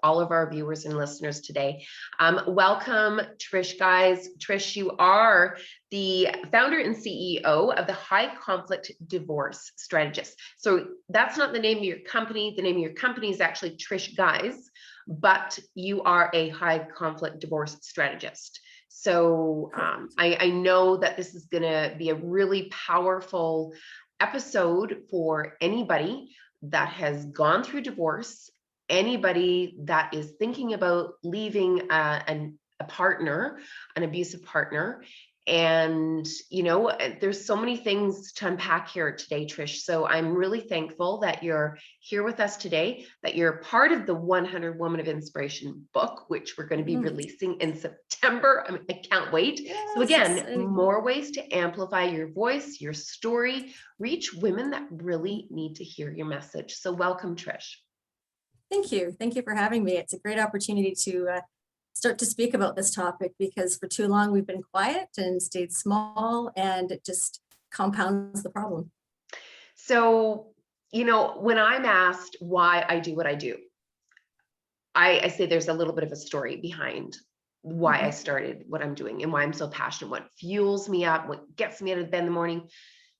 all of our viewers and listeners today. Welcome, Trish Guise. Trish, you are the founder and CEO of the High Conflict Divorce Strategist. So that's not the name of your company. The name of your company is actually Trish Guise, but you are a high conflict divorce strategist. So I know that this is going to be a really powerful episode for anybody that has gone through divorce, anybody that is thinking about leaving a partner, an abusive partner. And, you know, there's so many things to unpack here today, Trish. So I'm really thankful that you're here with us today, that you're part of the 100 Woman of Inspiration book, which we're going to be releasing in September. I mean, I can't wait. Yes, so again, more ways to amplify your voice, your story, reach women that really need to hear your message. So welcome, Trish. Thank you. Thank you for having me. It's a great opportunity to start to speak about this topic, because for too long we've been quiet and stayed small, and it just compounds the problem. So, you know, when I'm asked why I do what I do, I say there's a little bit of a story behind why I started what I'm doing and why I'm so passionate, what fuels me up, what gets me out of bed in the morning.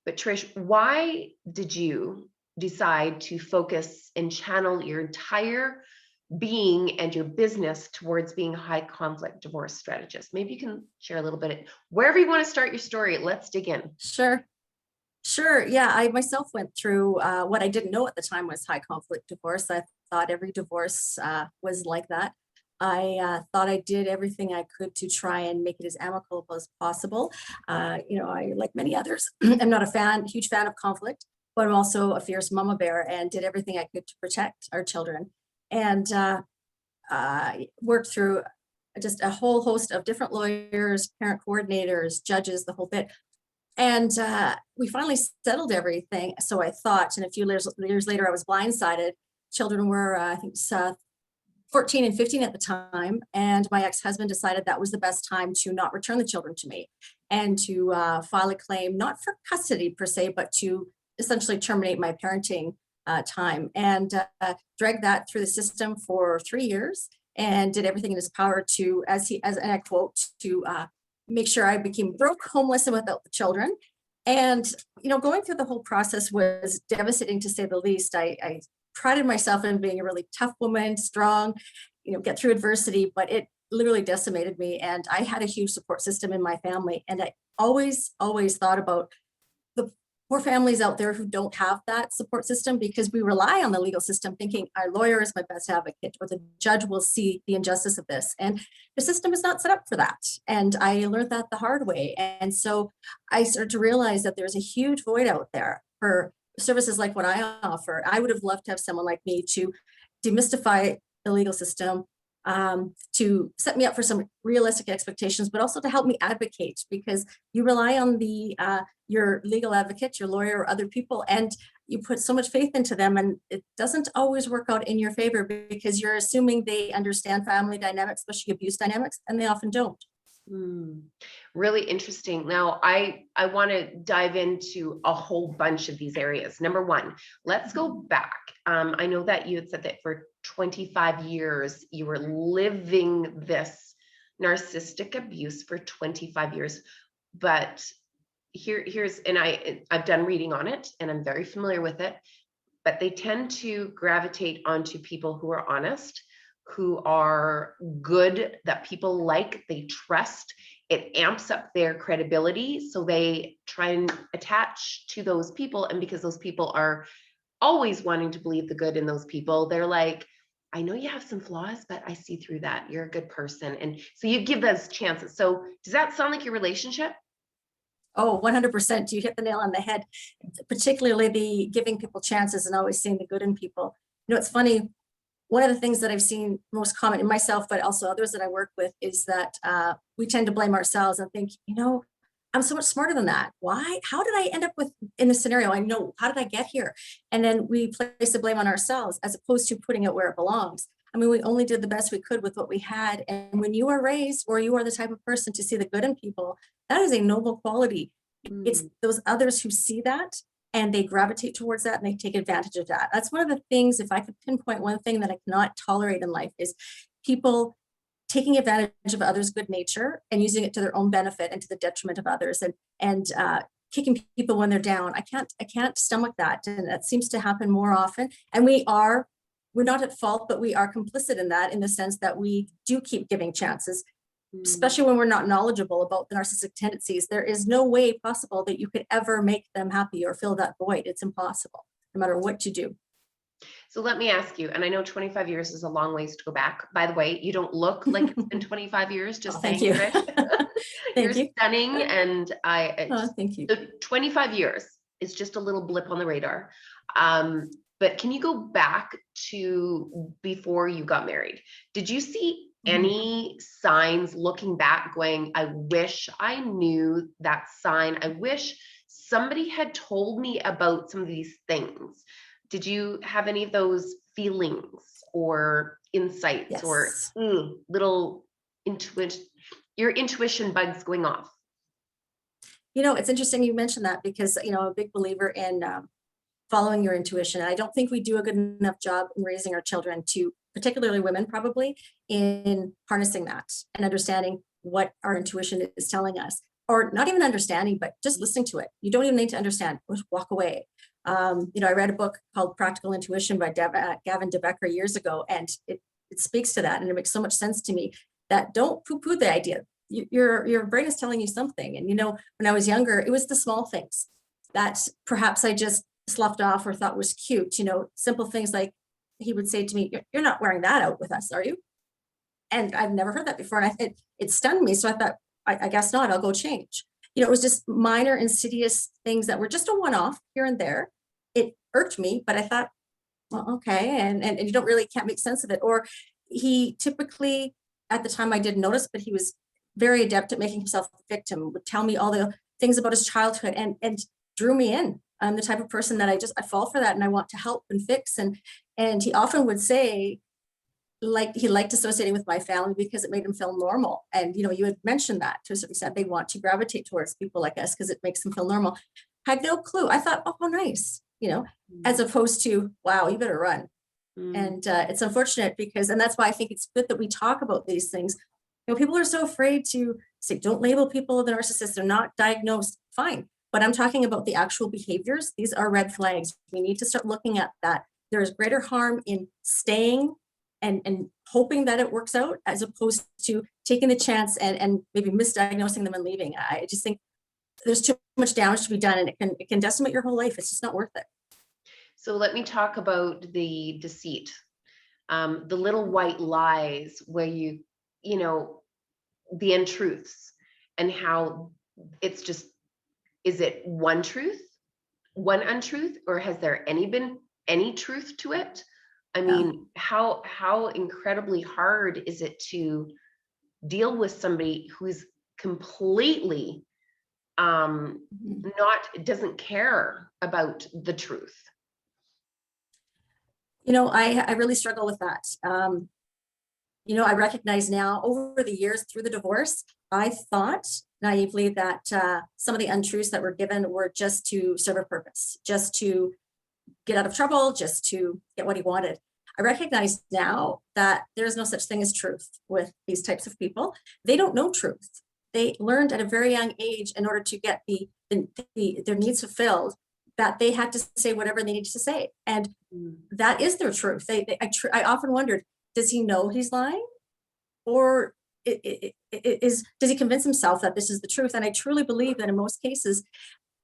But Trish, why did you decide to focus and channel your entire being and your business towards being a high conflict divorce strategist? Maybe you can share a little bit, wherever you want to start your story. Let's dig in. Sure. Yeah, I myself went through what I didn't know at the time was high conflict divorce. I thought every divorce was like that. I thought I did everything I could to try and make it as amicable as possible. You know, I, like many others, I'm not a huge fan of conflict, but I'm also a fierce mama bear, and did everything I could to protect our children. And worked through just a whole host of different lawyers, parent coordinators, judges, the whole bit. And we finally settled everything, so I thought. And a few years later, I was blindsided. Children were, I think, 14 and 15 at the time. And my ex-husband decided that was the best time to not return the children to me, and to file a claim, not for custody per se, but to essentially terminate my parenting time, and dragged that through the system for 3 years, and did everything in his power to, and I quote, to make sure I became broke, homeless, and without the children. And, you know, going through the whole process was devastating, to say the least. I prided myself in being a really tough woman, strong, you know, get through adversity, but it literally decimated me. And I had a huge support system in my family. And I always thought about the poor families out there who don't have that support system, because we rely on the legal system thinking our lawyer is my best advocate, or the judge will see the injustice of this. And the system is not set up for that. And I learned that the hard way. And so I started to realize that there's a huge void out there for services like what I offer. I would have loved to have someone like me to demystify the legal system, to set me up for some realistic expectations, but also to help me advocate, because you rely on your legal advocate, your lawyer, or other people, and you put so much faith into them, and it doesn't always work out in your favor, because you're assuming they understand family dynamics, especially abuse dynamics, and they often don't. Really interesting. Now, I want to dive into a whole bunch of these areas. Number one, let's go back. I know that you had said that for 25 years, you were living this narcissistic abuse for 25 years. But here's, and I've done reading on it, and I'm very familiar with it, but they tend to gravitate onto people who are honest, who are good, that people like, they trust. It amps up their credibility. So they try and attach to those people. And because those people are always wanting to believe the good in those people, they're like, I know you have some flaws, but I see through that. You're a good person. And so you give those chances. So does that sound like your relationship? Oh, 100%. You hit the nail on the head, particularly the giving people chances and always seeing the good in people. You know, it's funny. One of the things that I've seen most common in myself, but also others that I work with, is that we tend to blame ourselves and think, you know, I'm so much smarter than that. Why? How did I end up in this scenario? I know, how did I get here? And then we place the blame on ourselves, as opposed to putting it where it belongs. I mean, we only did the best we could with what we had. And when you are raised, or you are the type of person to see the good in people, that is a noble quality. It's those others who see that and they gravitate towards that and they take advantage of that. That's one of the things, if I could pinpoint one thing that I cannot tolerate in life, is people taking advantage of others' good nature and using it to their own benefit and to the detriment of others, and kicking people when they're down. I can't stomach that. And that seems to happen more often. And we're not at fault, but we are complicit in that, in the sense that we do keep giving chances, especially when we're not knowledgeable about the narcissistic tendencies. There is no way possible that you could ever make them happy or fill that void. It's impossible, no matter what you do. So let me ask you, and I know 25 years is a long ways to go back. By the way, you don't look like it's been 25 years, just saying, Thank you. Trish. You're Thank you. stunning, and Thank you. the 25 years is just a little blip on the radar. But can you go back to before you got married? Did you see any signs looking back going, I wish I knew that sign. I wish somebody had told me about some of these things. Did you have any of those feelings or insights? Yes. Or little intuition, your intuition bugs going off? It's interesting you mentioned that, because, I'm a big believer in following your intuition. And I don't think we do a good enough job in raising our children, to particularly women probably, in harnessing that and understanding what our intuition is telling us, or not even understanding, but just listening to it. You don't even need to understand, just walk away. I read a book called Practical Intuition by Gavin DeBecker years ago, and it speaks to that. And it makes so much sense to me that don't poo-poo the idea. Your brain is telling you something. And, when I was younger, it was the small things that perhaps I just sloughed off or thought was cute. Simple things like, he would say to me, you're not wearing that out with us, are you? And I've never heard that before. And it stunned me. So I thought, I guess not, I'll go change. It was just minor insidious things that were just a one-off here and there. It irked me, but I thought, well, okay. And you can't make sense of it. Or he typically, at the time I didn't notice, but he was very adept at making himself a victim, would tell me all the things about his childhood and drew me in. I'm the type of person that I fall for that, and I want to help and fix. And he often would say, like, he liked associating with my family because it made him feel normal. And, you had mentioned that to a certain extent, they want to gravitate towards people like us because it makes them feel normal. Had no clue. I thought, oh, nice, as opposed to, wow, you better run. And it's unfortunate and that's why I think it's good that we talk about these things. People are so afraid to say, don't label people the narcissists. They're not diagnosed. Fine. But I'm talking about the actual behaviors. These are red flags. We need to start looking at that. There is greater harm in staying and hoping that it works out, as opposed to taking the chance and maybe misdiagnosing them and leaving. I just think there's too much damage to be done, and it can decimate your whole life. It's just not worth it. So let me talk about the deceit, the little white lies where the untruths, and how it's just, is it one truth, one untruth, or has there been any truth to it? I mean, how incredibly hard is it to deal with somebody who's completely doesn't care about the truth? I really struggle with that. I recognize now, over the years through the divorce, I thought naively that some of the untruths that were given were just to serve a purpose, just to get out of trouble, just to get what he wanted. I recognize now that there's no such thing as truth with these types of people. They don't know truth. They learned at a very young age, in order to get their needs fulfilled, that they had to say whatever they needed to say. And that is their truth. I often wondered, does he know he's lying? Or does he convince himself that this is the truth? And I truly believe that in most cases,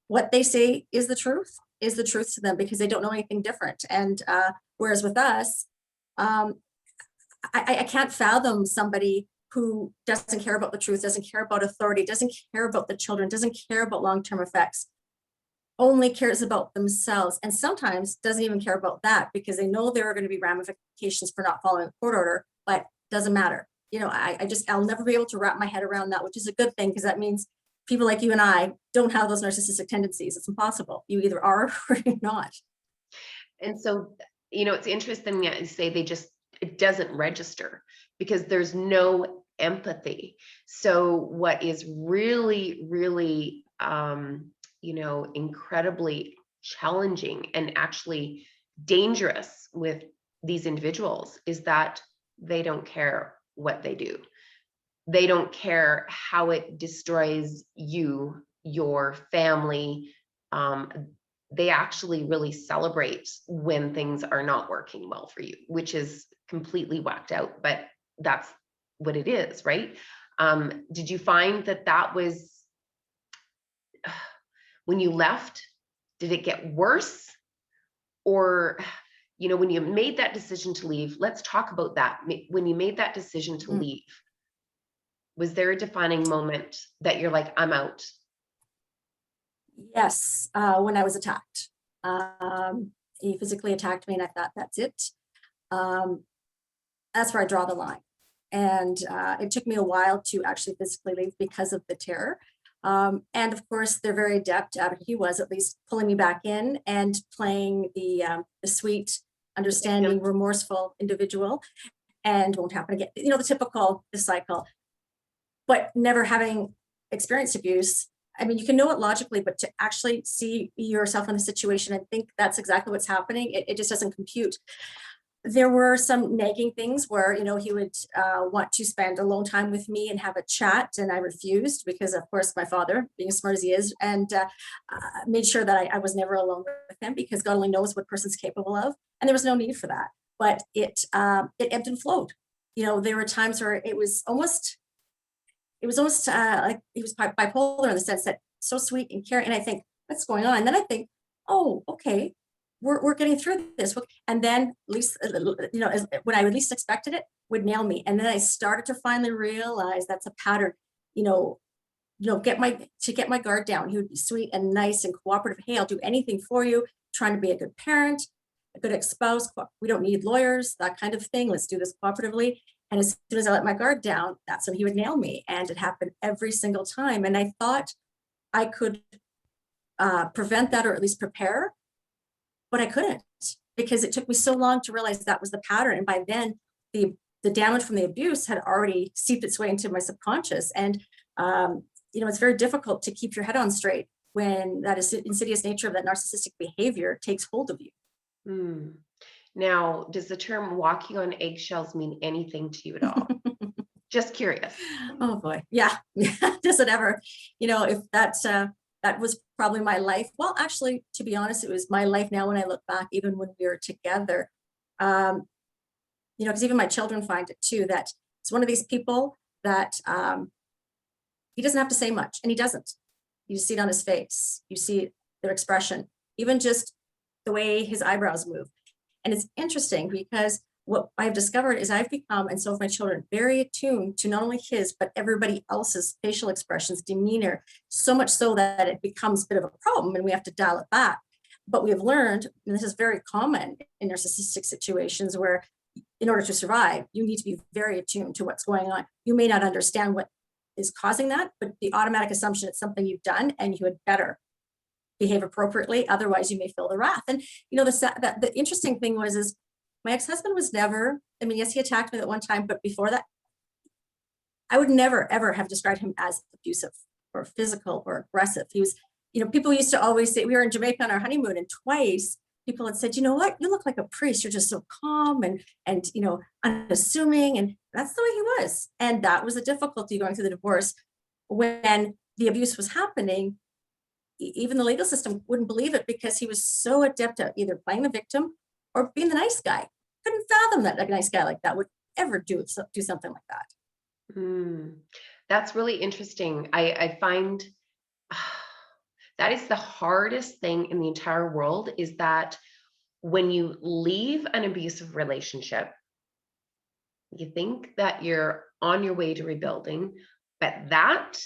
what they say is the truth to them, because they don't know anything different. And whereas with us, I can't fathom somebody who doesn't care about the truth, doesn't care about authority, doesn't care about the children, doesn't care about long-term effects, only cares about themselves, and sometimes doesn't even care about that, because they know there are going to be ramifications for not following a court order, but doesn't matter. I'll never be able to wrap my head around that, which is a good thing, because that means people like you and I don't have those narcissistic tendencies. It's impossible. You either are or you're not. And so, it's interesting that you say it doesn't register, because there's no empathy. So what is really, really, incredibly challenging and actually dangerous with these individuals is that they don't care what they do. They don't care how it destroys you, your family. They actually really celebrate when things are not working well for you, which is completely whacked out, but that's what it is, right? Did you find that that was, when you left, did it get worse? Or, you know, when you made that decision to leave, let's talk about that. When you made that decision to leave, was there a defining moment that you're like, I'm out? Yes, when I was attacked. He physically attacked me and I thought, that's it. That's where I draw the line. And it took me a while to actually physically leave because of the terror. And of course, they're very adept at, he was at least, pulling me back in and playing the sweet, understanding, remorseful individual, and won't happen again. You know, the typical, the cycle. But never having experienced abuse, I mean, you can know it logically, but to actually see yourself in a situation and think that's exactly what's happening, it just doesn't compute. There were some nagging things where, you know, he would want to spend alone time with me and have a chat, and I refused because, of course, my father, being as smart as he is, and made sure that I was never alone with him, because God only knows what person's capable of, and there was no need for that. But it ebbed and flowed. You know, there were times where it was almost like he was bipolar, in the sense that so sweet and caring, and I think, what's going on? And then I think, oh, okay, we're getting through this. And then, at least, you know, when I least expected it, would nail me. And then I started to finally realize that's a pattern. You know, get my guard down. He would be sweet and nice and cooperative. Hey, I'll do anything for you. Trying to be a good parent, a good ex-spouse. We don't need lawyers, that kind of thing. Let's do this cooperatively. And as soon as I let my guard down, that's when he would nail me. And it happened every single time. And I thought I could prevent that, or at least prepare, but I couldn't, because it took me so long to realize that was the pattern. And by then, the damage from the abuse had already seeped its way into my subconscious. And, you know, it's very difficult to keep your head on straight when that insidious nature of that narcissistic behavior takes hold of you. Now, does the term walking on eggshells mean anything to you at all? Just curious. Oh boy. Yeah. Does it ever, you know, if that's, that was probably my life. Well, actually, to be honest, it was my life now when I look back, even when we were together. You know, because even my children find it too, that it's one of these people that he doesn't have to say much, and he doesn't. You see it on his face. You see their expression, even just the way his eyebrows move. And it's interesting, because what I've discovered is I've become, and so have my children, very attuned to not only his, but everybody else's facial expressions, demeanor, so much so that it becomes a bit of a problem and we have to dial it back. But we have learned, and this is very common in narcissistic situations, where in order to survive, you need to be very attuned to what's going on. You may not understand what is causing that, but the automatic assumption it's something you've done, and you had better behave appropriately. Otherwise, you may feel the wrath. And, you know, the interesting thing is my ex-husband was never, I mean, yes, he attacked me at one time, but before that, I would never, ever have described him as abusive or physical or aggressive. He was, you know, people used to always say, we were in Jamaica on our honeymoon, and twice people had said, you know what, you look like a priest. You're just so calm and, you know, unassuming. And that's the way he was. And that was the difficulty going through the divorce. When the abuse was happening, even the legal system wouldn't believe it, because he was so adept at either playing the victim or being the nice guy. Couldn't fathom that a nice guy like that would ever do something like that. That's really interesting. I find that is the hardest thing in the entire world, is that when you leave an abusive relationship, you think that you're on your way to rebuilding, but that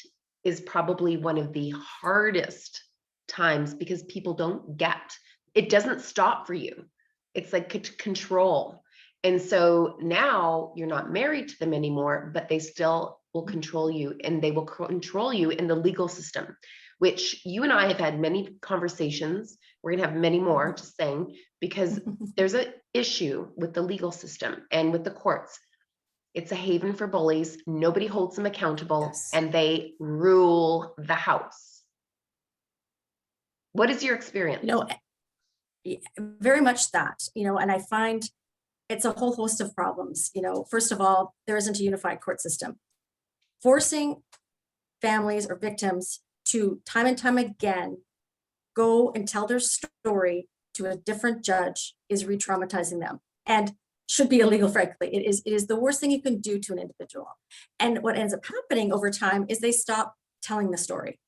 is probably one of the hardest times, because people don't get, it doesn't stop for you. It's like control. And so now you're not married to them anymore, but they still will control you, and they will control you in the legal system, which you and I have had many conversations. We're going to have many more, just saying, because there's an issue with the legal system and with the courts. It's a haven for bullies. Nobody holds them accountable, Yes. and they rule the house. What is your experience? You know, Very much that, and I find it's a whole host of problems. First of all, there isn't a unified court system. Forcing families or victims to time and time again go and tell their story to a different judge is re-traumatizing them and should be illegal, frankly. It is the worst thing you can do to an individual. And what ends up happening over time is they stop telling the story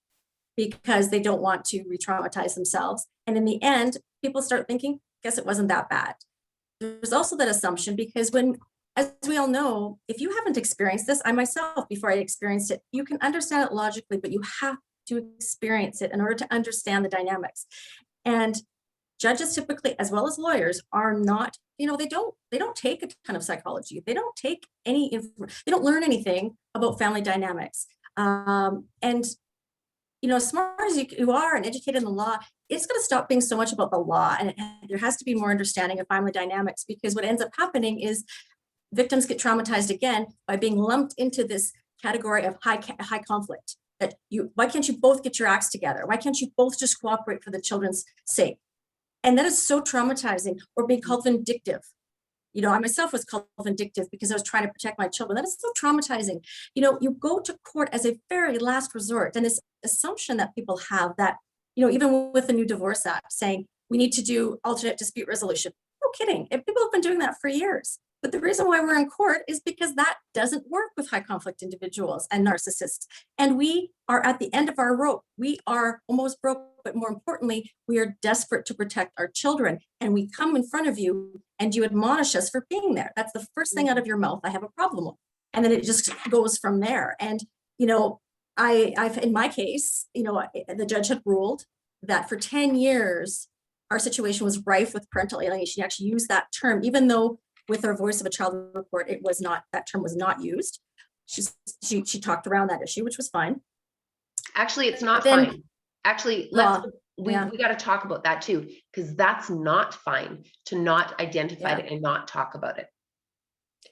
because they don't want to re-traumatize themselves. And in the end, people start thinking, guess it wasn't that bad. There's also that assumption because as we all know, if you haven't experienced this, I myself, before I experienced it, you can understand it logically, but you have to experience it in order to understand the dynamics. And judges typically, as well as lawyers, are not, they don't take a ton of psychology. They don't take they don't learn anything about family dynamics. And as smart as you are and educated in the law, it's going to stop being so much about the law. And there has to be more understanding of family dynamics, because what ends up happening is victims get traumatized again by being lumped into this category of high conflict. Why can't you both get your acts together? Why can't you both just cooperate for the children's sake? And that is so traumatizing. Or being called vindictive. I myself was called vindictive because I was trying to protect my children. That is so traumatizing. You go to court as a very last resort, and this assumption that people have that, even with the new Divorce Act saying we need to do alternate dispute resolution. No kidding. People have been doing that for years. But the reason why we're in court is because that doesn't work with high conflict individuals and narcissists. And we are at the end of our rope. We are almost broke, but more importantly, we are desperate to protect our children. And we come in front of you and you admonish us for being there. That's the first thing out of your mouth I have a problem with. And then it just goes from there. And, I've in my case, the judge had ruled that for 10 years, our situation was rife with parental alienation. She actually used that term, even though with our Voice of a Child report, that term was not used. She talked around that issue, which was fine. Actually, it's not fine. Actually, we got to talk about that too, because that's not fine to not identify it and not talk about it.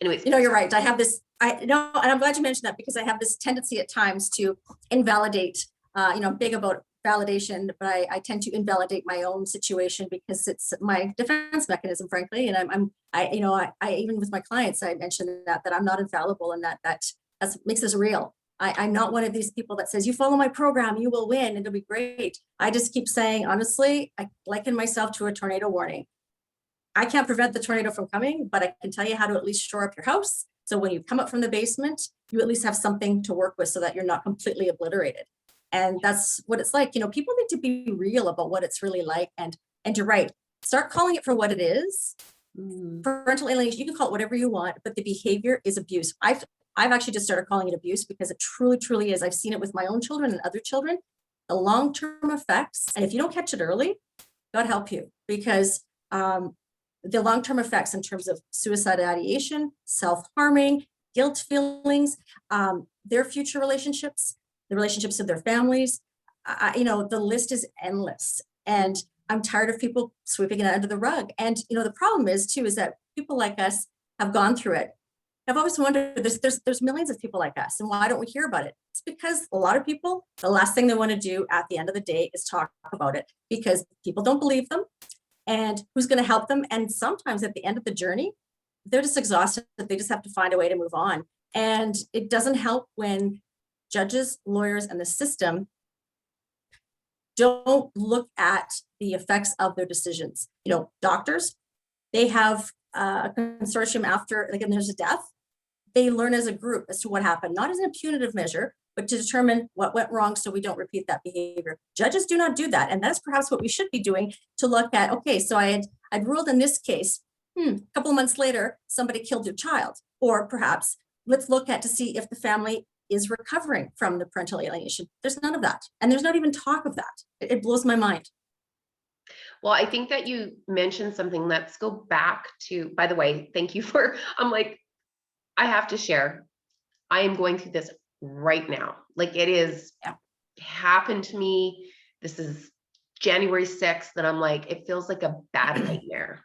Anyways, you're right. I have this. And I'm glad you mentioned that, because I have this tendency at times to invalidate. I'm big about validation, but I tend to invalidate my own situation because it's my defense mechanism, frankly. And I even with my clients, I mentioned that I'm not infallible, and that makes us real. I'm not one of these people that says, you follow my program, you will win, it'll be great. I just keep saying, honestly, I liken myself to a tornado warning. I can't prevent the tornado from coming, but I can tell you how to at least shore up your house. So when you come up from the basement, you at least have something to work with so that you're not completely obliterated. And that's what it's like. People need to be real about what it's really like. And you're right. Start calling it for what it is. Parental alienation, you can call it whatever you want, but the behavior is abuse. I've actually just started calling it abuse because it truly, truly is. I've seen it with my own children and other children. The long-term effects, and if you don't catch it early, God help you, because the long-term effects in terms of suicide ideation, self-harming, guilt feelings, their future relationships, the relationships of their families, the list is endless. And I'm tired of people sweeping it under the rug. And, the problem is too, is that people like us have gone through it. I've always wondered, there's millions of people like us, and why don't we hear about it? It's because a lot of people, the last thing they want to do at the end of the day is talk about it, because people don't believe them, and who's going to help them? And sometimes at the end of the journey, they're just exhausted. They just have to find a way to move on. And it doesn't help when judges, lawyers, and the system don't look at the effects of their decisions. Doctors, they have a consortium after, again, there's a death. They learn as a group as to what happened, not as a punitive measure, but to determine what went wrong so we don't repeat that behavior. Judges do not do that. And that's perhaps what we should be doing, to look at, okay, so I'd ruled in this case, a couple of months later, somebody killed your child. Or perhaps let's look at to see if the family is recovering from the parental alienation. There's none of that. And there's not even talk of that. It blows my mind. Well, I think that you mentioned something. Let's go back to, by the way, thank you for, I have to share, I am going through this right now. Like, it is happened to me. This is January 6th. And I'm like, it feels like a bad nightmare.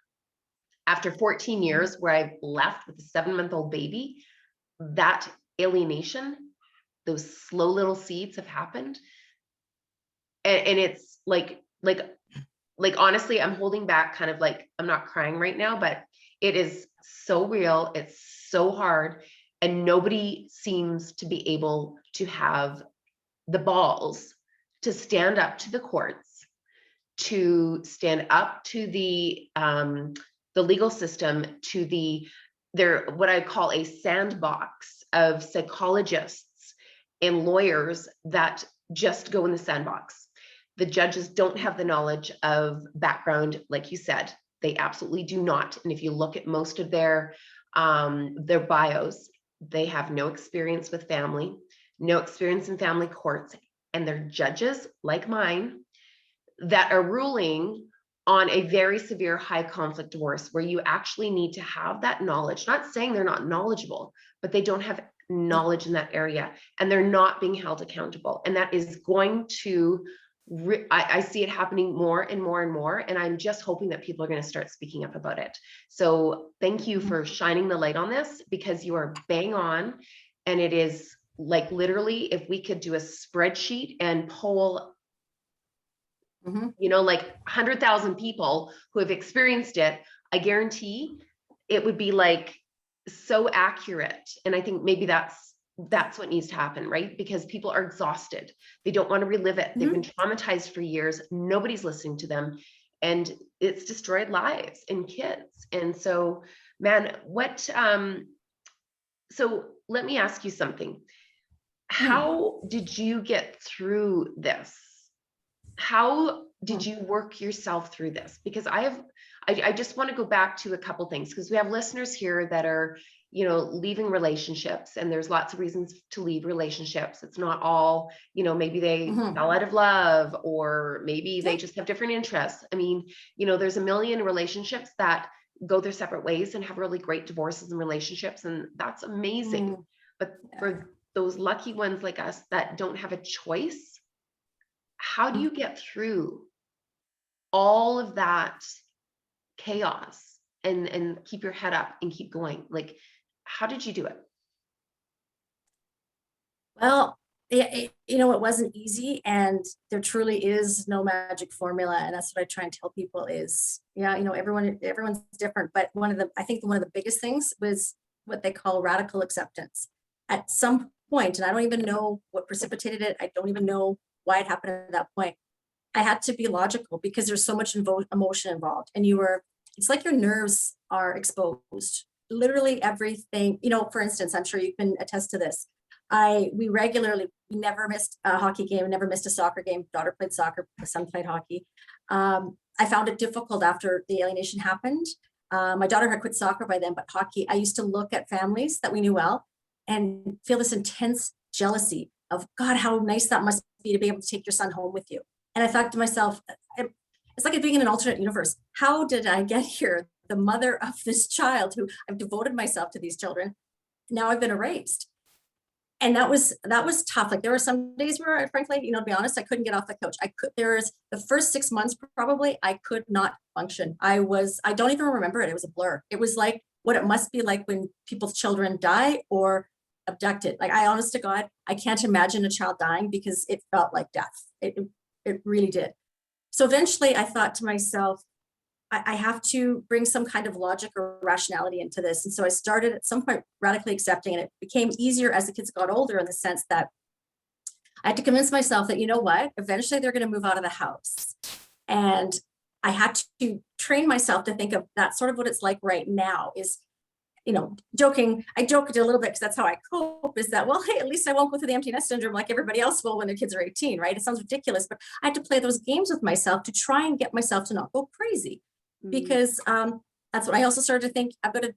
After 14 years where I've left with a 7-month-old baby, that alienation, those slow little seeds have happened. And it's like like, honestly, I'm holding back, kind of like, I'm not crying right now, but it is so real. It's so hard. And nobody seems to be able to have the balls to stand up to the courts, to stand up to the legal system, to their, what I call a sandbox of psychologists and lawyers that just go in the sandbox. The judges don't have the knowledge of background, like you said, they absolutely do not. And if you look at most of their bios, they have no experience with family, no experience in family courts, and they're judges like mine that are ruling on a very severe high conflict divorce where you actually need to have that knowledge. Not saying they're not knowledgeable, but they don't have knowledge in that area, and they're not being held accountable. And that is going to, I see it happening more and more and more, and I'm just hoping that people are going to start speaking up about it. So thank you for shining the light on this, because you are bang on. And it is like, literally, if we could do a spreadsheet and poll, you know, like 100,000 people who have experienced it, I guarantee it would be like so accurate. And I think maybe that's what needs to happen, right? Because people are exhausted. They don't want to relive it. They've been traumatized for years. Nobody's listening to them. And it's destroyed lives and kids. And so, man, so let me ask you something. How did you get through this? How did you work yourself through this? Because I just want to go back to a couple things, because we have listeners here that are, you know, leaving relationships, and there's lots of reasons to leave relationships. It's not all, you know, maybe they fell out of love, or maybe they just have different interests. I mean, you know, there's a million relationships that go their separate ways and have really great divorces and relationships, and that's amazing. But for those lucky ones like us that don't have a choice, how do you get through all of that chaos and keep your head up and keep going? Like, how did you do it? Well, you know, it wasn't easy, and there truly is no magic formula. And that's what I try and tell people is, yeah, you know, everyone's different. But I think one of the biggest things was what they call radical acceptance. At some point, and I don't even know what precipitated it, I don't even know why it happened at that point, I had to be logical, because there's so much emotion involved, and it's like your nerves are exposed. Literally everything, you know, for instance, I'm sure you can attest to this. We never missed a hockey game, never missed a soccer game. Daughter played soccer, my son played hockey. I found it difficult after the alienation happened. My daughter had quit soccer by then, but hockey, I used to look at families that we knew well and feel this intense jealousy of, God, how nice that must be to be able to take your son home with you. And I thought to myself, it's like being in an alternate universe. How did I get here? The mother of this child, who I've devoted myself to these children, now I've been erased. And that was tough. Like, there were some days where, frankly, you know, to be honest, I couldn't get off the couch. The first 6 months, probably, I could not function. I don't even remember it. It was a blur. It was like what it must be like when people's children die or abducted. Like, honest to God, I can't imagine a child dying, because it felt like death. It really did. So eventually I thought to myself, I have to bring some kind of logic or rationality into this. And so I started at some point radically accepting, and it became easier as the kids got older, in the sense that I had to convince myself that, you know what, eventually they're going to move out of the house. And I had to train myself to think of that sort of what it's like right now is, you know, I joked a little bit, because that's how I cope, is that, well, hey, at least I won't go through the empty nest syndrome like everybody else will when their kids are 18, right? It sounds ridiculous, but I had to play those games with myself to try and get myself to not go crazy. Because that's when I also started to think, I've got to,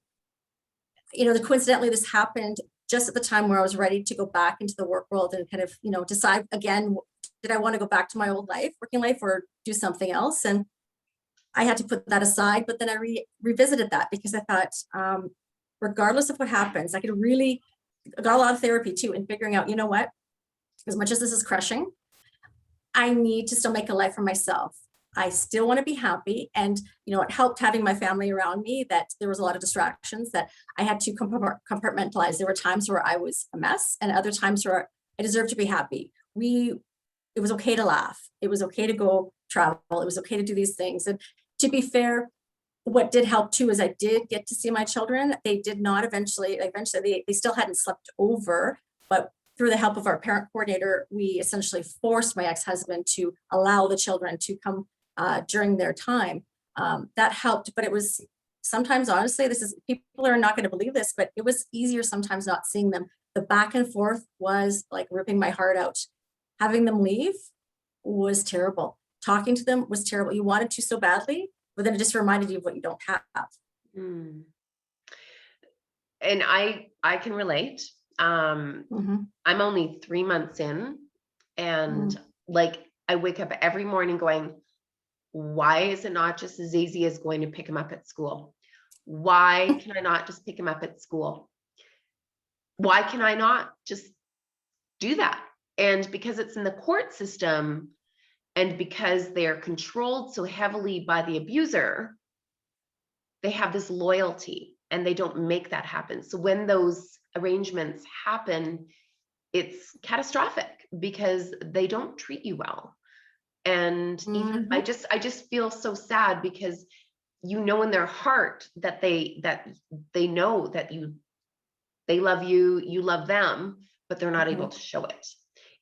you know, coincidentally, this happened just at the time where I was ready to go back into the work world and kind of, you know, decide again, did I want to go back to my old life, working life, or do something else? And I had to put that aside, but then I revisited that, because I thought, regardless of what happens, I got a lot of therapy too, in figuring out, you know what, as much as this is crushing, I need to still make a life for myself. I still want to be happy. And, you know, it helped having my family around me, that there was a lot of distractions that I had to compartmentalize. There were times where I was a mess, and other times where I deserved to be happy. It was okay to laugh. It was okay to go travel. It was okay to do these things. And to be fair, what did help too is I did get to see my children. They did not eventually they still hadn't slept over, but through the help of our parent coordinator, we essentially forced my ex-husband to allow the children to come during their time. That helped, but it was sometimes, honestly, people are not going to believe this, but it was easier sometimes not seeing them. The back and forth was like ripping my heart out. Having them leave was terrible. Talking to them was terrible. You wanted to so badly, but then it just reminded you of what you don't have. Mm. And I can relate. I'm only 3 months in, and like I wake up every morning going, why is it not just as easy as going to pick him up at school? Why can I not just pick him up at school? Why can I not just do that? And because it's in the court system, and because they're controlled so heavily by the abuser, they have this loyalty and they don't make that happen. So when those arrangements happen, it's catastrophic because they don't treat you well. And even I just feel so sad because you know in their heart that they know that they love you, you love them, but they're not able to show it.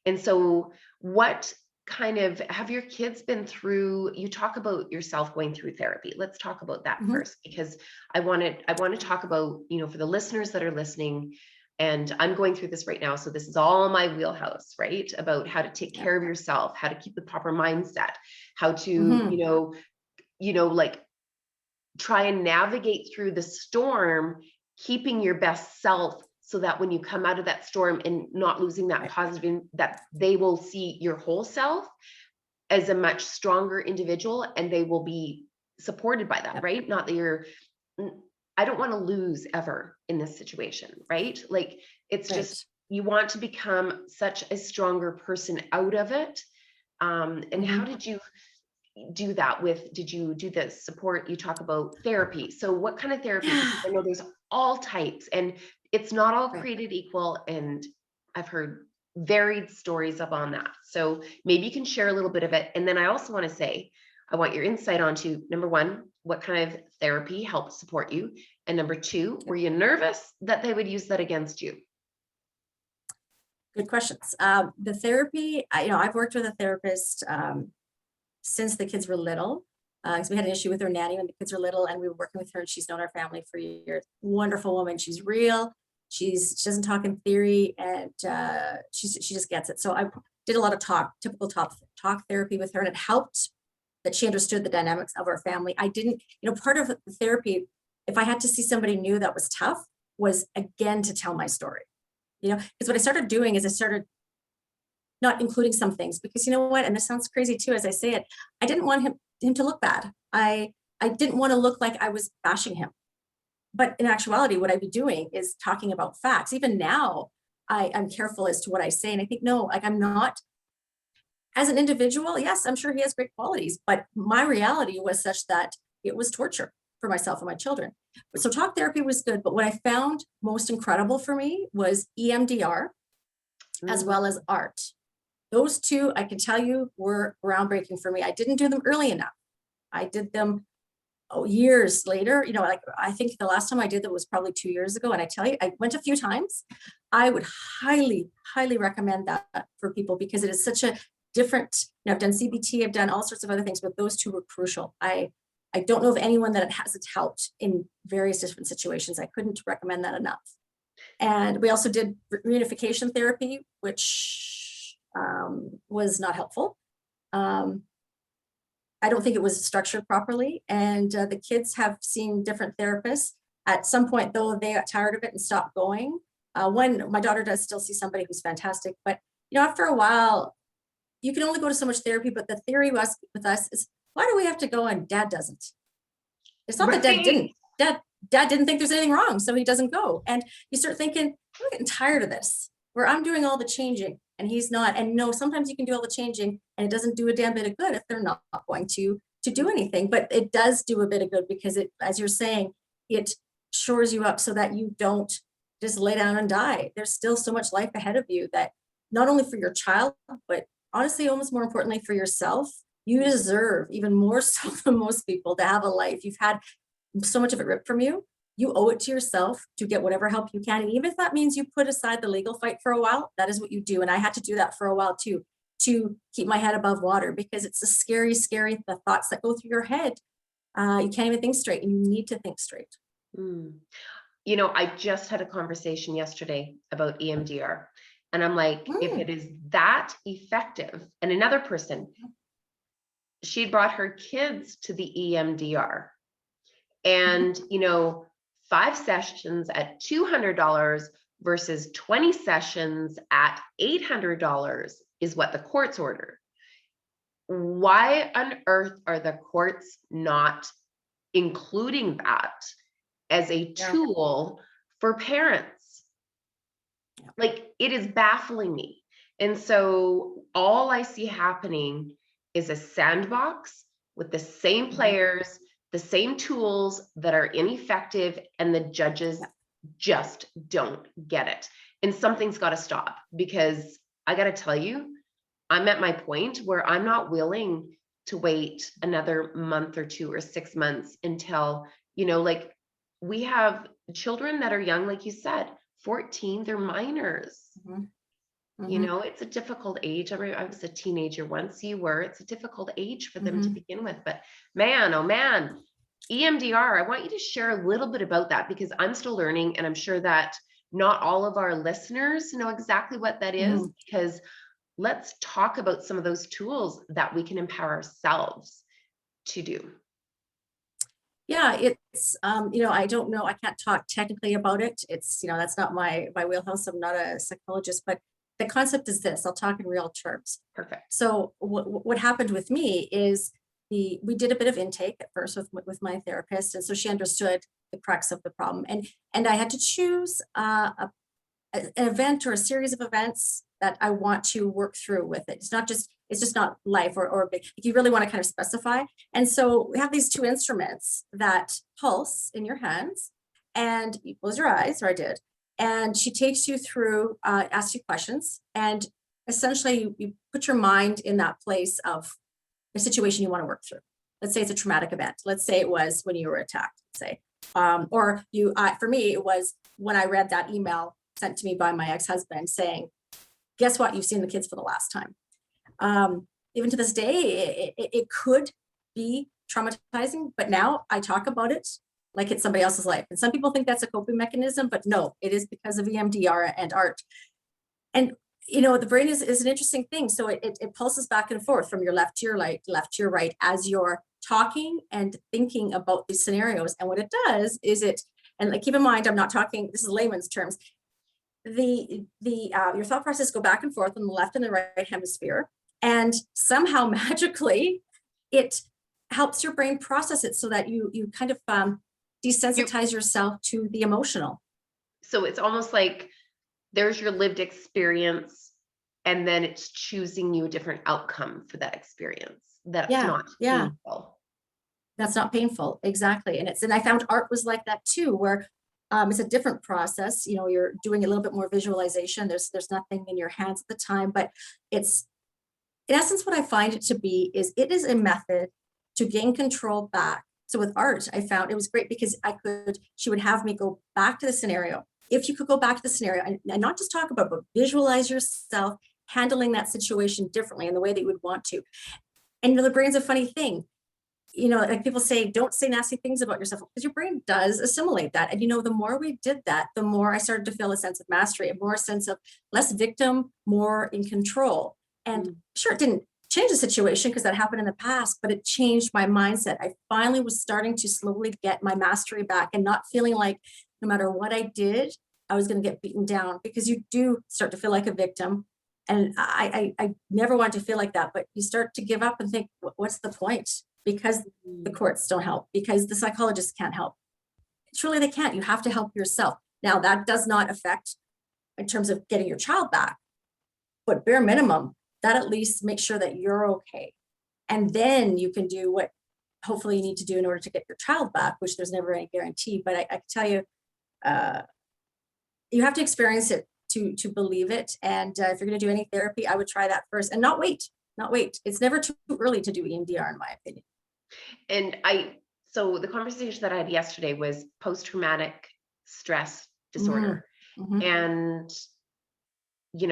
And so what kind of have your kids been through? You talk about yourself going through therapy. Let's talk about that first, because I want to talk about, for the listeners that are listening, and I'm going through this right now. So this is all my wheelhouse, right? About how to take care of yourself, how to keep the proper mindset, how to, like try and navigate through the storm, keeping your best self, so that when you come out of that storm and not losing that positive, that they will see your whole self as a much stronger individual, and they will be supported by that, right? Not that I don't want to lose ever in this situation, right? Like it's just, you want to become such a stronger person out of it. And how did you do that did you do the support? You talk about therapy. So what kind of therapy? Because I know there's all types and it's not all created equal. And I've heard varied stories on that. So maybe you can share a little bit of it. And then I also want to say, I want your insight onto, number one, what kind of therapy helped support you? And number two, were you nervous that they would use that against you? Good questions. The therapy, I've worked with a therapist since the kids were little, because we had an issue with her nanny when the kids were little, and we were working with her, and she's known our family for years. Wonderful woman. She's real. She doesn't talk in theory, and she just gets it. So I did a lot of typical talk therapy with her, and it helped that she understood the dynamics of our family. I didn't, part of the therapy, if I had to see somebody new that was tough, was again to tell my story. Because what I started doing is I started not including some things, because you know what, and this sounds crazy too as I say it, I didn't want him to look bad. I didn't want to look like I was bashing him. But in actuality, what I'd be doing is talking about facts. Even now, I'm careful as to what I say. And I think, no, like I'm not, as an individual, yes, I'm sure he has great qualities, but my reality was such that it was torture for myself and my children. So talk therapy was good, but what I found most incredible for me was EMDR as well as art. Those two, I can tell you, were groundbreaking for me. I didn't do them early enough. I did them years later. I think the last time I did that was probably 2 years ago. And I tell you, I went a few times. I would highly, highly recommend that for people, because it is such a different, I've done CBT, I've done all sorts of other things, but those two were crucial. I don't know of anyone that it hasn't helped in various different situations. I couldn't recommend that enough. And we also did reunification therapy, which was not helpful. I don't think it was structured properly. And the kids have seen different therapists. At some point, though, they got tired of it and stopped going. My daughter does still see somebody who's fantastic. But, after a while, you can only go to so much therapy. But the theory was with us is, why do we have to go and dad doesn't? It's not that dad didn't. Dad didn't think there's anything wrong, so he doesn't go. And you start thinking, I'm getting tired of this, where I'm doing all the changing and he's not. And no, sometimes you can do all the changing and it doesn't do a damn bit of good if they're not going to do anything. But it does do a bit of good, because it, as you're saying, it shores you up so that you don't just lay down and die. There's still so much life ahead of you, that not only for your child, but honestly, almost more importantly for yourself, You deserve, even more so than most people, to have a life. You've had so much of it ripped from you. You owe it to yourself to get whatever help you can. And even if that means you put aside the legal fight for a while, that is what you do. And I had to do that for a while too, to keep my head above water, because it's a scary, scary, the thoughts that go through your head. You can't even think straight, and you need to think straight. Mm. You know, I just had a conversation yesterday about EMDR, and I'm like, if it is that effective, and another person, she brought her kids to the EMDR, and, you know, 5 sessions at $200 versus 20 sessions at $800 is what the courts order. Why on earth are the courts not including that as a tool for parents? Like, it is baffling me. And so all I see happening is a sandbox with the same players, the same tools that are ineffective, and the judges just don't get it. And something's got to stop, because I got to tell you, I'm at my point where I'm not willing to wait another month or 2 or 6 months until, you know, like, we have children that are young, like you said, 14, they're minors. You know, it's a difficult age. I was a teenager once, you were. It's a difficult age for them to begin with. But man, oh man, EMDR, I want you to share a little bit about that, because I'm still learning, and I'm sure that not all of our listeners know exactly what that is, because let's talk about some of those tools that we can empower ourselves to do. Yeah, it's, you know, I don't know, I can't talk technically about it. It's, you know, that's not my wheelhouse. I'm not a psychologist, but the concept is this, I'll talk in real terms. Perfect. So what happened with me is we did a bit of intake at first with my therapist. And so she understood the crux of the problem. And I had to choose an event or a series of events that I want to work through with it. It's just not life or big. You really want to kind of specify. And so we have these 2 instruments that pulse in your hands, and you close your eyes, or I did. And she takes you through, asks you questions, and essentially you put your mind in that place of a situation you want to work through. Let's say it's a traumatic event. Let's say it was when you were attacked, say, or for me, it was when I read that email sent to me by my ex-husband saying, guess what? You've seen the kids for the last time. Even to this day, it could be traumatizing, but now I talk about it like it's somebody else's life. And some people think that's a coping mechanism, but no, it is because of EMDR and art. And, you know, the brain is an interesting thing. So it pulses back and forth from your left to your right, left to your right, as you're talking and thinking about these scenarios. And what it does is and like, keep in mind, I'm not talking, this is layman's terms. Your thought process go back and forth on the left and the right hemisphere, and somehow magically it helps your brain process it so that you kind of desensitize yourself to the emotional. So it's almost like there's your lived experience, and then it's choosing you a different outcome for that experience. That's not painful. That's not painful, exactly. And I found art was like that too, where it's a different process. You know, you're doing a little bit more visualization. There's nothing in your hands at the time, but it's, in essence, what I find it to be is it is a method to gain control back. So with art, I found it was great because she would have me go back to the scenario. If you could go back to the scenario and not just talk about, but visualize yourself handling that situation differently in the way that you would want to. And you know, the brain's a funny thing. You know, like people say, don't say nasty things about yourself, because your brain does assimilate that. And, you know, the more we did that, the more I started to feel a sense of mastery, a more sense of less victim, more in control. And sure, it didn't change the situation because that happened in the past, but it changed my mindset. I finally was starting to slowly get my mastery back and not feeling like no matter what I did, I was going to get beaten down, because you do start to feel like a victim. And I never wanted to feel like that, but you start to give up and think, what's the point? Because the courts don't help, because the psychologists can't help. Truly, they can't. You have to help yourself. Now, that does not affect in terms of getting your child back, but bare minimum, that at least makes sure that you're okay. And then you can do what hopefully you need to do in order to get your child back, which there's never any guarantee. But I can tell you, you have to experience it to believe it. And if you're going to do any therapy, I would try that first and not wait. not wait. It's never too early to do EMDR, in my opinion. And so the conversation that I had yesterday was post-traumatic stress disorder. Mm-hmm. And, you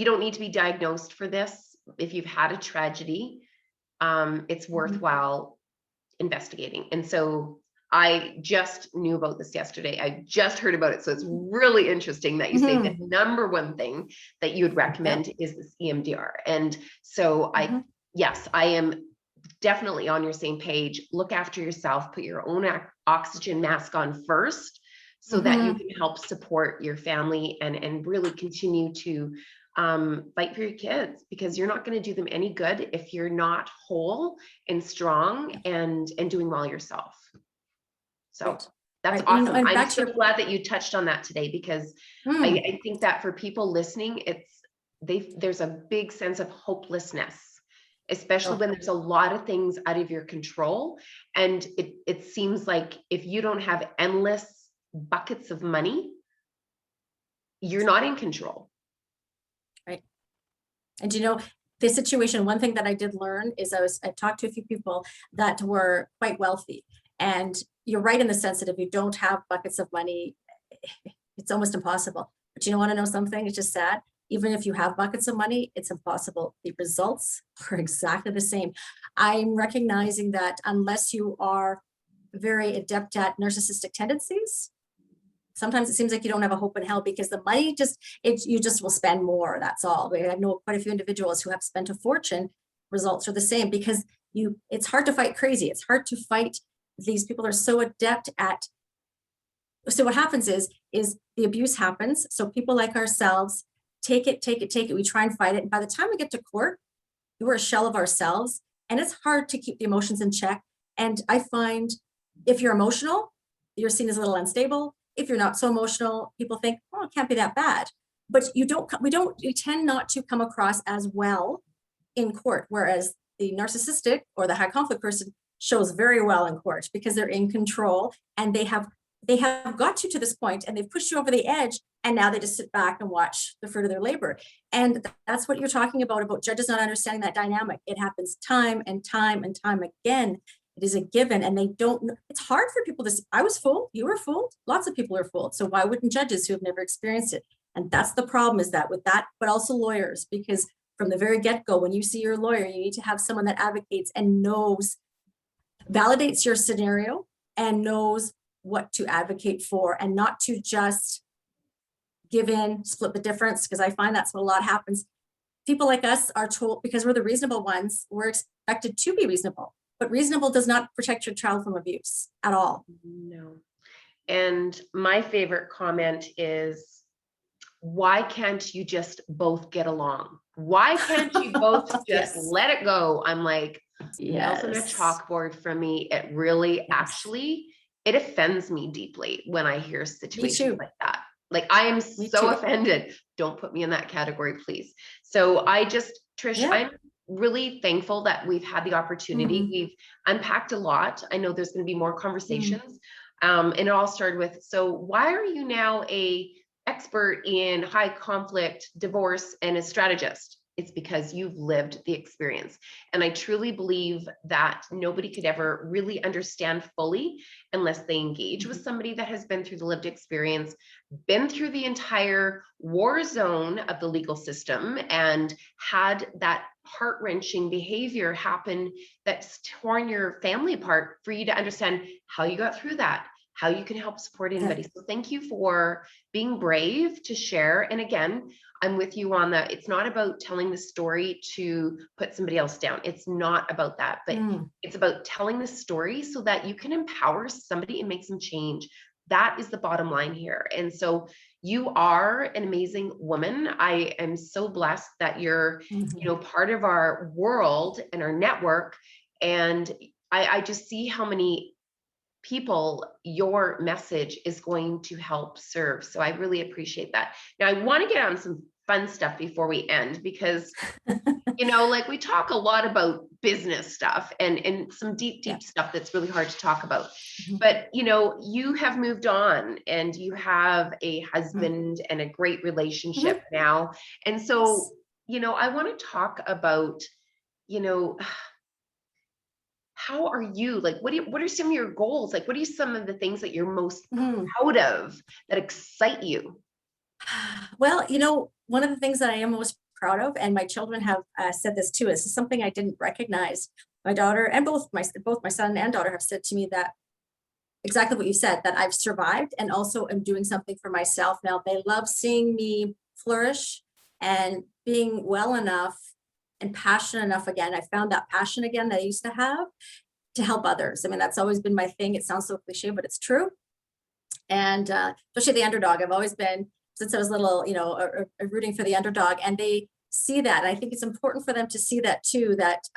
don't need to be diagnosed for this. If you've had a tragedy, it's worthwhile investigating. And so I just knew about this yesterday. I just heard about it. So it's really interesting that you say the number one thing that you would recommend is this EMDR. And so yes, I am definitely on your same page. Look after yourself, put your own oxygen mask on first, so that you can help support your family and really continue to fight for your kids, because you're not going to do them any good if you're not whole and strong and doing well yourself. So that's awesome. And I'm so glad that you touched on that today, because I think that for people listening, there's a big sense of hopelessness, especially when there's a lot of things out of your control. And it seems like if you don't have endless buckets of money, you're not in control. Right. And the situation, one thing that I did learn is I talked to a few people that were quite wealthy. And you're right in the sense that if you don't have buckets of money, it's almost impossible. But you want to know something? It's just sad. Even if you have buckets of money, it's impossible. The results are exactly the same. I'm recognizing that unless you are very adept at narcissistic tendencies, sometimes it seems like you don't have a hope in hell, because the money you just will spend more. That's all. I know quite a few individuals who have spent a fortune. Results are the same, because it's hard to fight crazy. It's hard to fight. These people are so adept at. So what happens is the abuse happens. So people like ourselves take it. We try and fight it. And by the time we get to court, we're a shell of ourselves, and it's hard to keep the emotions in check. And I find if you're emotional, you're seen as a little unstable. If you're not so emotional, people think, oh, it can't be that bad. But we tend not to come across as well in court, whereas the narcissistic or the high conflict person shows very well in court, because they're in control and they have got you to this point and they've pushed you over the edge, and now they just sit back and watch the fruit of their labor. And that's what you're talking about judges not understanding that dynamic. It happens time and time and time again. It is a given, and they don't know. It's hard for people to see. I was fooled. You were fooled. Lots of people are fooled. So why wouldn't judges who have never experienced it? And that's the problem, is that with that, but also lawyers, because from the very get-go, when you see your lawyer, you need to have someone that advocates and validates your scenario and knows what to advocate for, and not to just give in, split the difference, because I find that's what a lot happens. People like us are told, because we're the reasonable ones, we're expected to be reasonable. But reasonable does not protect your child from abuse at all. No. And my favorite comment is, why can't you just both get along? Why can't you both just let it go? I'm like, nails on a chalkboard for me. It really it offends me deeply when I hear situations like that. Like, I am so offended. Don't put me in that category, please. So Trish, I'm really thankful that we've had the opportunity. We've unpacked a lot. I know there's going to be more conversations. And it all started with, so why are you now a expert in high conflict divorce and a strategist? It's because you've lived the experience. And I truly believe that nobody could ever really understand fully unless they engage with somebody that has been through the lived experience, been through the entire war zone of the legal system, and had that heart-wrenching behavior happen that's torn your family apart, for you to understand how you got through that, how you can help support anybody. So thank you for being brave to share. And again, I'm with you on that. It's not about telling the story to put somebody else down. It's not about that, but it's about telling the story so that you can empower somebody and make some change. That is the bottom line here. And so you are an amazing woman. I am so blessed that you're, part of our world and our network. And I just see how many people your message is going to help serve. So I really appreciate that. Now, I want to get on some fun stuff before we end, because like, we talk a lot about business stuff and some deep stuff that's really hard to talk about. But you have moved on, and you have a husband and a great relationship now. And so I want to talk about, you know, how are you, like, what are some of your goals? Like, what are some of the things that you're most Mhm. proud of that excite you? Well, one of the things that I am most proud of, and my children have said this too, is something I didn't recognize. My daughter and both my son and daughter have said to me that exactly what you said, that I've survived and also am doing something for myself now. They love seeing me flourish and being well enough and passionate enough again. I found that passion again that I used to have to help others. I mean, that's always been my thing. It sounds so cliche, but it's true. And especially the underdog, I've always been, since I was little, rooting for the underdog, and they see that. I think it's important for them to see that too, that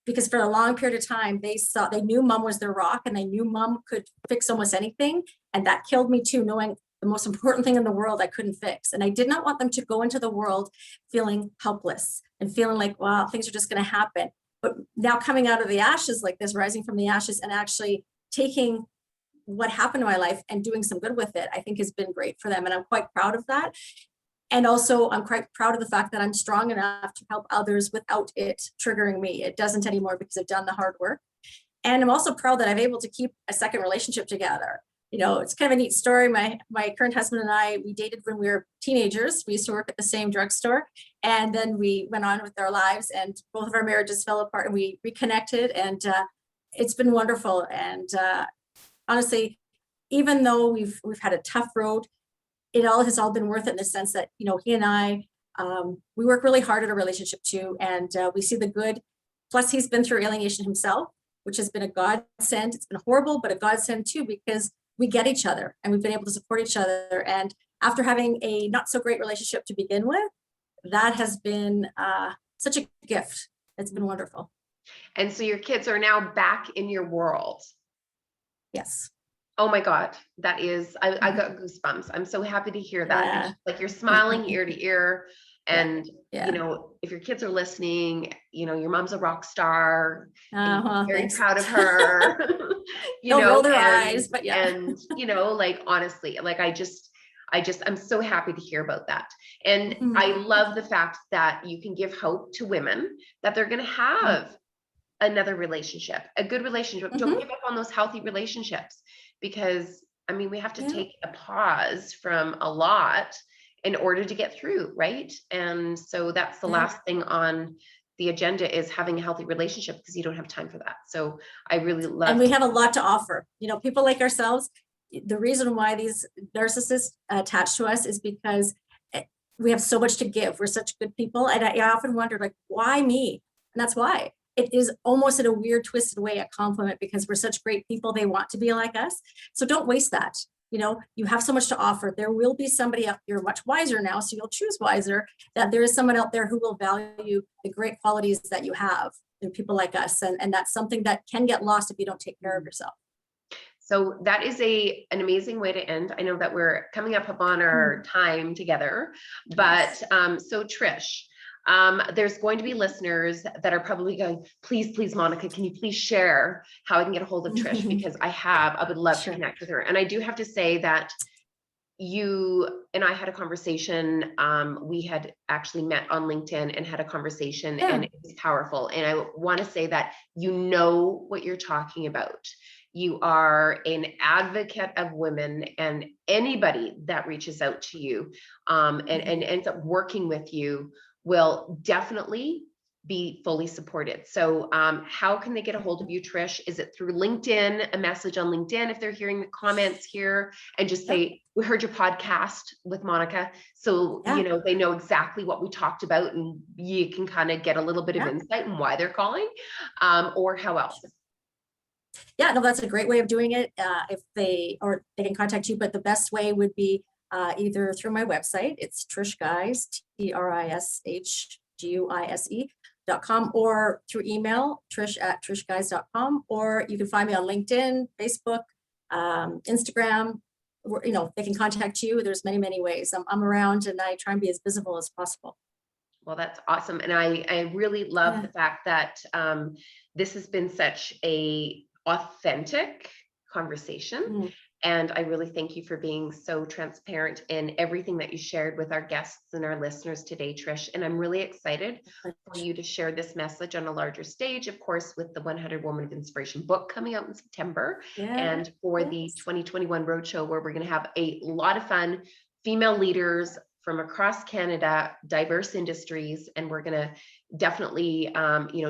because for a long period of time, they knew mom was their rock, and they knew mom could fix almost anything. And that killed me too, knowing the most important thing in the world I couldn't fix. And I did not want them to go into the world feeling helpless and feeling like, wow, things are just going to happen. But now coming out of the ashes like this, rising from the ashes, and actually taking what happened in my life and doing some good with it, I think has been great for them. And I'm quite proud of that. And also I'm quite proud of the fact that I'm strong enough to help others without it triggering me. It doesn't anymore because I've done the hard work. And I'm also proud that I'm able to keep a second relationship together. It's kind of a neat story. My current husband and I, we dated when we were teenagers. We used to work at the same drugstore, and then we went on with our lives, and both of our marriages fell apart, and we reconnected, and it's been wonderful. And honestly, even though we've had a tough road, it has all been worth it in the sense that, he and I, we work really hard at a relationship too. And we see the good. Plus he's been through alienation himself, which has been a godsend. It's been horrible, but a godsend too, because we get each other and we've been able to support each other. And after having a not so great relationship to begin with, that has been such a gift. It's been wonderful. And so your kids are now back in your world. Yes. Oh my God, I got goosebumps. I'm so happy to hear that. Yeah. Like, you're smiling ear to ear. And, Yeah. if your kids are listening, your mom's a rock star, and you're very Thanks. proud of her, They'll roll their eyes, but yeah. And, like, honestly, like, I'm so happy to hear about that. And I love the fact that you can give hope to women that they're going to have another relationship, a good relationship. Don't give up on those healthy relationships, because we have to take a pause from a lot in order to get through, right? And so that's the last thing on the agenda, is having a healthy relationship, because you don't have time for that. So I really love. And we have a lot to offer. People like ourselves, the reason why these narcissists attach to us is because we have so much to give. We're such good people. And I often wonder, like, why me? And that's why. It is almost in a weird, twisted way a compliment, because we're such great people. They want to be like us. So don't waste that. You have so much to offer. There will be somebody out there much wiser now, so you'll choose wiser, that there is someone out there who will value the great qualities that you have, and people like us. And that's something that can get lost if you don't take care of yourself. So that is an amazing way to end. I know that we're coming up upon our time together, but so Trish, there's going to be listeners that are probably going, please, Monica, can you please share how I can get a hold of Trish? Because I would love to connect with her. And I do have to say that you and I had a conversation. We had actually met on LinkedIn and had a conversation, and it was powerful. And I want to say that you know what you're talking about. You are an advocate of women, and anybody that reaches out to you and ends up working with you will definitely be fully supported. So how can they get a hold of you, Trish? Is it through LinkedIn, a message on LinkedIn if they're hearing the comments here, and just say, we heard your podcast with Monica. So, they know exactly what we talked about, and you can kind of get a little bit of insight on why they're calling, or how else? Yeah, no, that's a great way of doing it. If they can contact you, but the best way would be either through my website. It's Trish Guise, TRISHGUISE.com, or through email, trish@trishguise.com, or you can find me on LinkedIn, Facebook, Instagram. They can contact you. There's many ways. I'm around, and I try and be as visible as possible. Well, that's awesome. And I really love the fact that this has been such a authentic conversation. And I really thank you for being so transparent in everything that you shared with our guests and our listeners today, Trish. And I'm really excited for you to share this message on a larger stage, of course, with the 100 Woman of Inspiration book coming out in September, and for the 2021 Roadshow, where we're going to have a lot of fun, female leaders from across Canada, diverse industries, and we're going to definitely,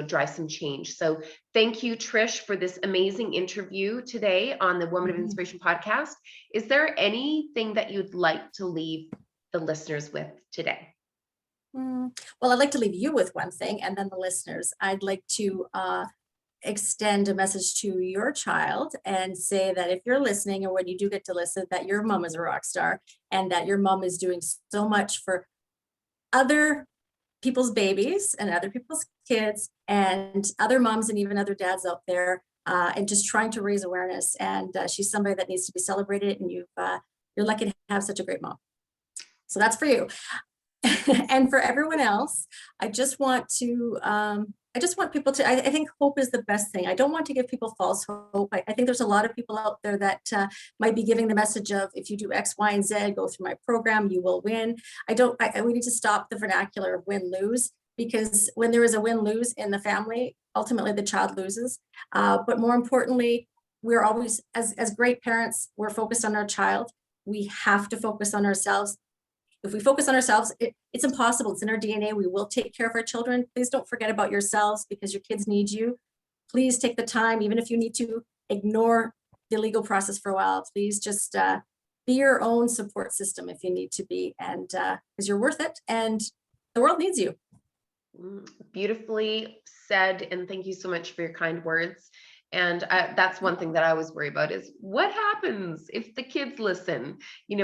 drive some change. So thank you, Trish, for this amazing interview today on the Woman of Inspiration podcast. Is there anything that you'd like to leave the listeners with today? Well, I'd like to leave you with one thing, and then the listeners. I'd like to extend a message to your child and say that if you're listening, or when you do get to listen, that your mom is a rock star, and that your mom is doing so much for other people's babies and other people's kids and other moms and even other dads out there, and just trying to raise awareness. And she's somebody that needs to be celebrated, and you're lucky to have such a great mom. So that's for you. And for everyone else, I just want people to, I think hope is the best thing. I don't want to give people false hope. I think there's a lot of people out there that might be giving the message of, if you do X, Y, and Z, go through my program, you will win. We need to stop the vernacular of win-lose, because when there is a win-lose in the family, ultimately the child loses. But more importantly, we're always, as great parents, we're focused on our child. We have to focus on ourselves. If we focus on ourselves, it's impossible. It's in our DNA. We will take care of our children. Please don't forget about yourselves, because your kids need you. Please take the time, even if you need to ignore the legal process for a while. Please just be your own support system if you need to be, and because you're worth it, and the world needs you. Beautifully said, and thank you so much for your kind words. And that's one thing that I always worry about, is what happens if the kids listen?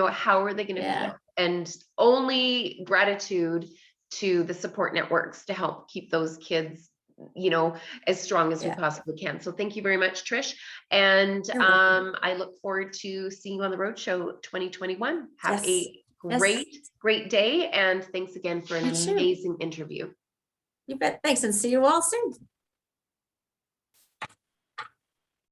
How are they going to feel? And only gratitude to the support networks to help keep those kids, as strong as we possibly can. So thank you very much, Trish. And I look forward to seeing you on the Roadshow 2021. Have a great day. And thanks again for an amazing interview. You bet. Thanks, and see you all soon.